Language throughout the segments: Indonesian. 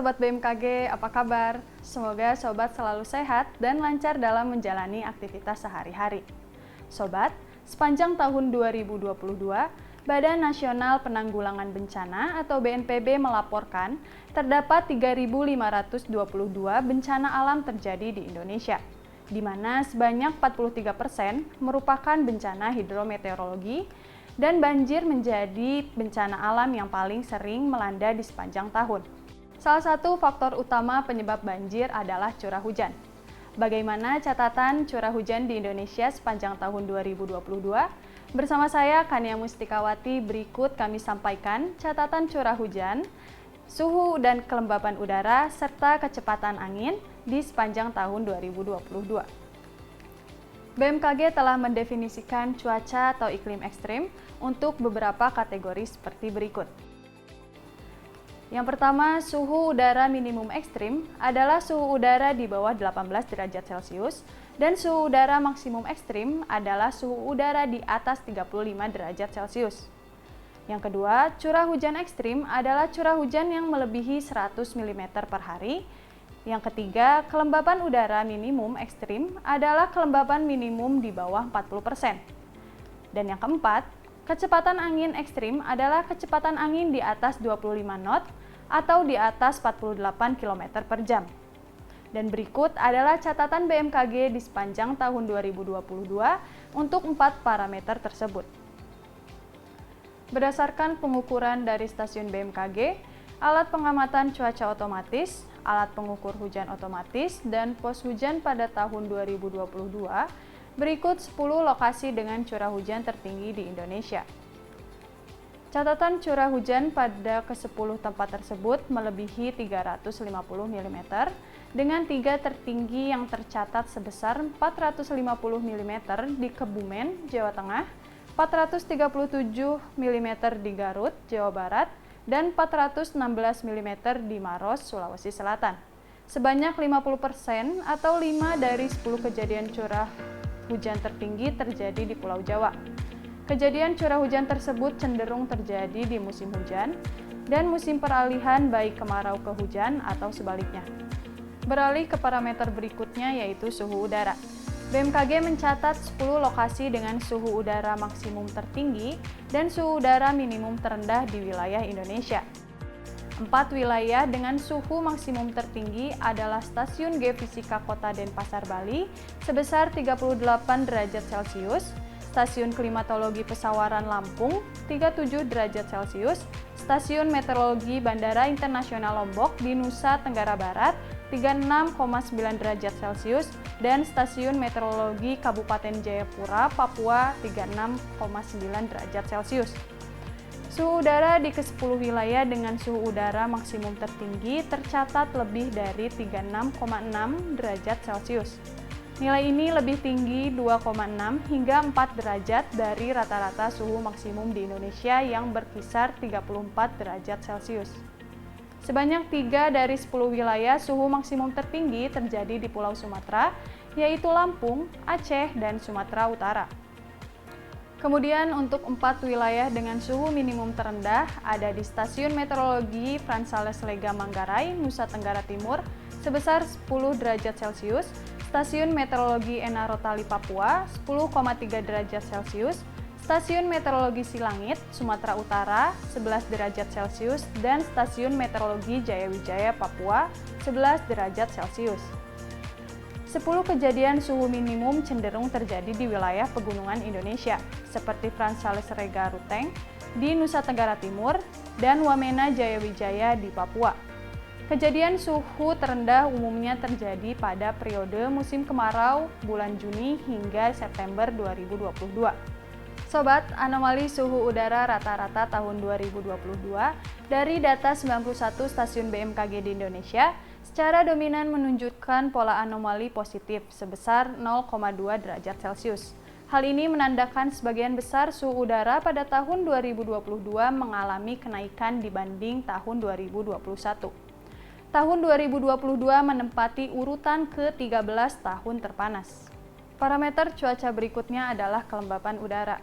Sobat BMKG, apa kabar? Semoga Sobat selalu sehat dan lancar dalam menjalani aktivitas sehari-hari. Sobat, sepanjang tahun 2022, Badan Nasional Penanggulangan Bencana atau BNPB melaporkan terdapat 3.522 bencana alam terjadi di Indonesia, di mana sebanyak 43% merupakan bencana hidrometeorologi dan banjir menjadi bencana alam yang paling sering melanda di sepanjang tahun. Salah satu faktor utama penyebab banjir adalah curah hujan. Bagaimana catatan curah hujan di Indonesia sepanjang tahun 2022? Bersama saya, Kania Mustikawati, berikut kami sampaikan catatan curah hujan, suhu dan kelembapan udara, serta kecepatan angin di sepanjang tahun 2022. BMKG telah mendefinisikan cuaca atau iklim ekstrim untuk beberapa kategori seperti berikut. Yang pertama, suhu udara minimum ekstrim adalah suhu udara di bawah 18 derajat Celcius dan suhu udara maksimum ekstrim adalah suhu udara di atas 35 derajat Celcius. Yang kedua, curah hujan ekstrim adalah curah hujan yang melebihi 100 mm per hari. Yang ketiga, kelembapan udara minimum ekstrim adalah kelembapan minimum di bawah 40%. Dan yang keempat, kecepatan angin ekstrim adalah kecepatan angin di atas 25 knot atau di atas 48 km per jam. Dan berikut adalah catatan BMKG di sepanjang tahun 2022 untuk 4 parameter tersebut. Berdasarkan pengukuran dari stasiun BMKG, alat pengamatan cuaca otomatis, alat pengukur hujan otomatis, dan pos hujan pada tahun 2022, berikut 10 lokasi dengan curah hujan tertinggi di Indonesia. Catatan curah hujan pada ke-10 tempat tersebut melebihi 350 mm, dengan 3 tertinggi yang tercatat sebesar 450 mm di Kebumen, Jawa Tengah, 437 mm di Garut, Jawa Barat, dan 416 mm di Maros, Sulawesi Selatan. Sebanyak 50% atau 5 dari 10 kejadian curah hujan tertinggi terjadi di Pulau Jawa. Kejadian curah hujan tersebut cenderung terjadi di musim hujan dan musim peralihan baik kemarau ke hujan atau sebaliknya. Beralih ke parameter berikutnya yaitu suhu udara. BMKG mencatat 10 lokasi dengan suhu udara maksimum tertinggi dan suhu udara minimum terendah di wilayah Indonesia. 4 wilayah dengan suhu maksimum tertinggi adalah Stasiun Geofisika Kota Denpasar, Bali sebesar 38 derajat Celcius, Stasiun Klimatologi Pesawaran Lampung 37 derajat Celcius, Stasiun Meteorologi Bandara Internasional Lombok di Nusa Tenggara Barat 36,9 derajat Celcius, dan Stasiun Meteorologi Kabupaten Jayapura, Papua 36,9 derajat Celcius. Suhu udara di ke-10 wilayah dengan suhu udara maksimum tertinggi tercatat lebih dari 36,6 derajat Celcius. Nilai ini lebih tinggi 2,6 hingga 4 derajat dari rata-rata suhu maksimum di Indonesia yang berkisar 34 derajat Celcius. Sebanyak 3 dari 10 wilayah suhu maksimum tertinggi terjadi di Pulau Sumatera, yaitu Lampung, Aceh, dan Sumatera Utara. Kemudian untuk 4 wilayah dengan suhu minimum terendah ada di Stasiun Meteorologi Fransales Lega Manggarai, Nusa Tenggara Timur sebesar 10 derajat Celcius, Stasiun Meteorologi Enarotali Papua 10,3 derajat Celcius, Stasiun Meteorologi Silangit, Sumatera Utara 11 derajat Celcius, dan Stasiun Meteorologi Jayawijaya Papua 11 derajat Celcius. 10 kejadian suhu minimum cenderung terjadi di wilayah pegunungan Indonesia, seperti Fransales Lega Ruteng di Nusa Tenggara Timur dan Wamena Jayawijaya di Papua. Kejadian suhu terendah umumnya terjadi pada periode musim kemarau bulan Juni hingga September 2022. Sobat, anomali suhu udara rata-rata tahun 2022 dari data 91 stasiun BMKG di Indonesia secara dominan menunjukkan pola anomali positif sebesar 0,2 derajat Celcius. Hal ini menandakan sebagian besar suhu udara pada tahun 2022 mengalami kenaikan dibanding tahun 2021. Tahun 2022 menempati urutan ke-13 tahun terpanas. Parameter cuaca berikutnya adalah kelembapan udara.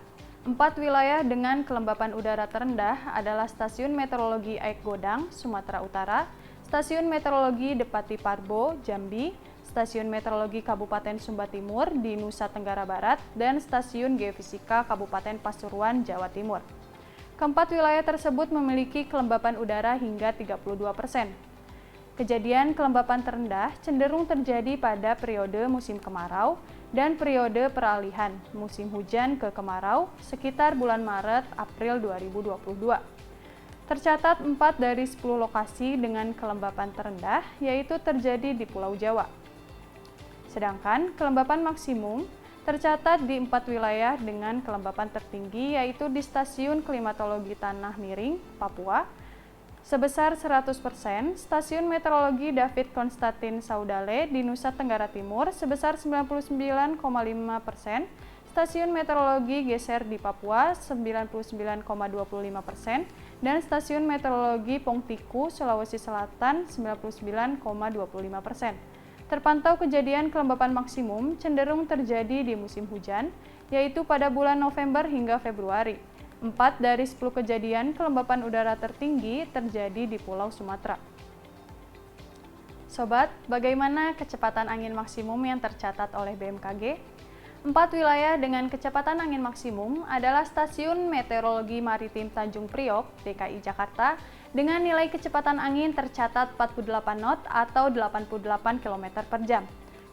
4 wilayah dengan kelembapan udara terendah adalah Stasiun Meteorologi Aik Godang, Sumatera Utara, Stasiun Meteorologi Depati Parbo, Jambi, Stasiun Meteorologi Kabupaten Sumba Timur di Nusa Tenggara Barat, dan Stasiun Geofisika Kabupaten Pasuruan, Jawa Timur. Keempat wilayah tersebut memiliki kelembapan udara hingga 32%. Kejadian kelembapan terendah cenderung terjadi pada periode musim kemarau dan periode peralihan musim hujan ke kemarau sekitar bulan Maret-April 2022. Tercatat 4 dari 10 lokasi dengan kelembapan terendah yaitu terjadi di Pulau Jawa. Sedangkan kelembapan maksimum tercatat di 4 wilayah dengan kelembapan tertinggi yaitu di Stasiun Klimatologi Tanah Miring, Papua, sebesar 100%, Stasiun Meteorologi David Konstantin Saudale di Nusa Tenggara Timur sebesar 99,5%, Stasiun Meteorologi Geser di Papua 99,25%, dan Stasiun Meteorologi Pongtiku, Sulawesi Selatan 99,25%. Terpantau kejadian kelembapan maksimum cenderung terjadi di musim hujan, yaitu pada bulan November hingga Februari. 4 dari 10 kejadian kelembapan udara tertinggi terjadi di Pulau Sumatera. Sobat, bagaimana kecepatan angin maksimum yang tercatat oleh BMKG? 4 wilayah dengan kecepatan angin maksimum adalah Stasiun Meteorologi Maritim Tanjung Priok, DKI Jakarta, dengan nilai kecepatan angin tercatat 48 knot atau 88 km per jam.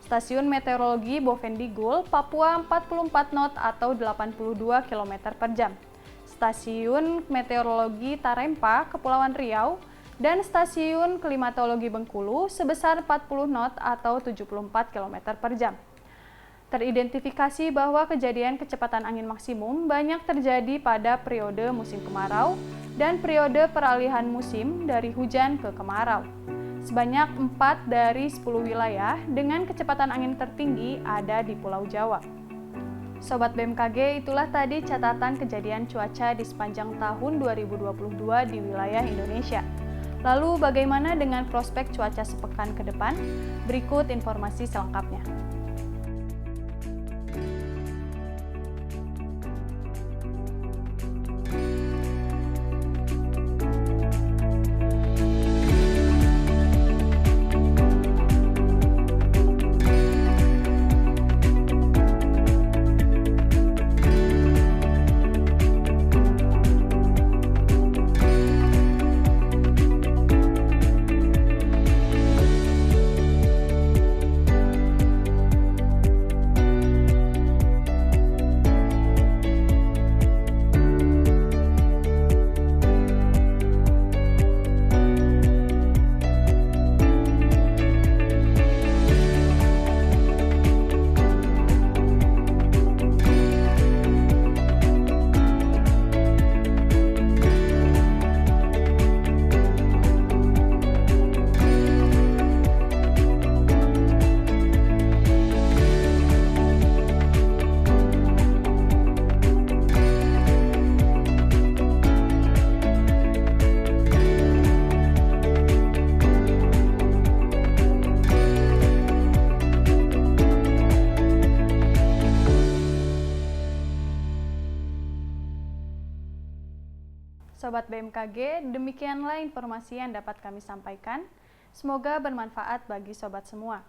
Stasiun Meteorologi Bovendigul, Papua 44 knot atau 82 km per jam. Stasiun Meteorologi Tarempa, Kepulauan Riau, dan Stasiun Klimatologi Bengkulu sebesar 40 knot atau 74 km per jam. Teridentifikasi bahwa kejadian kecepatan angin maksimum banyak terjadi pada periode musim kemarau dan periode peralihan musim dari hujan ke kemarau. Sebanyak 4 dari 10 wilayah dengan kecepatan angin tertinggi ada di Pulau Jawa. Sobat BMKG, itulah tadi catatan kejadian cuaca di sepanjang tahun 2022 di wilayah Indonesia. Lalu bagaimana dengan prospek cuaca sepekan ke depan? Berikut informasi selengkapnya. Sobat BMKG, demikianlah informasi yang dapat kami sampaikan. Semoga bermanfaat bagi sobat semua.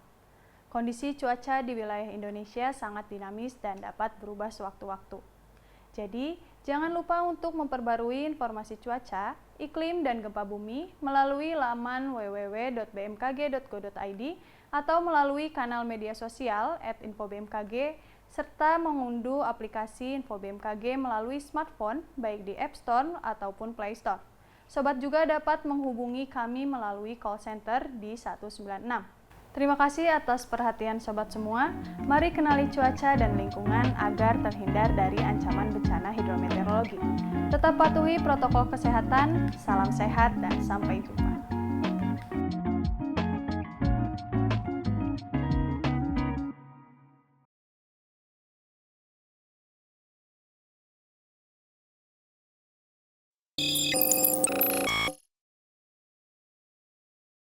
Kondisi cuaca di wilayah Indonesia sangat dinamis dan dapat berubah sewaktu-waktu. Jadi, jangan lupa untuk memperbarui informasi cuaca, iklim, dan gempa bumi melalui laman www.bmkg.go.id atau melalui kanal media sosial @infobmkg serta mengunduh aplikasi Info BMKG melalui smartphone baik di App Store ataupun Play Store. Sobat juga dapat menghubungi kami melalui call center di 196. Terima kasih atas perhatian sobat semua. Mari kenali cuaca dan lingkungan agar terhindar dari ancaman bencana hidrometeorologi. Tetap patuhi protokol kesehatan, salam sehat dan sampai jumpa.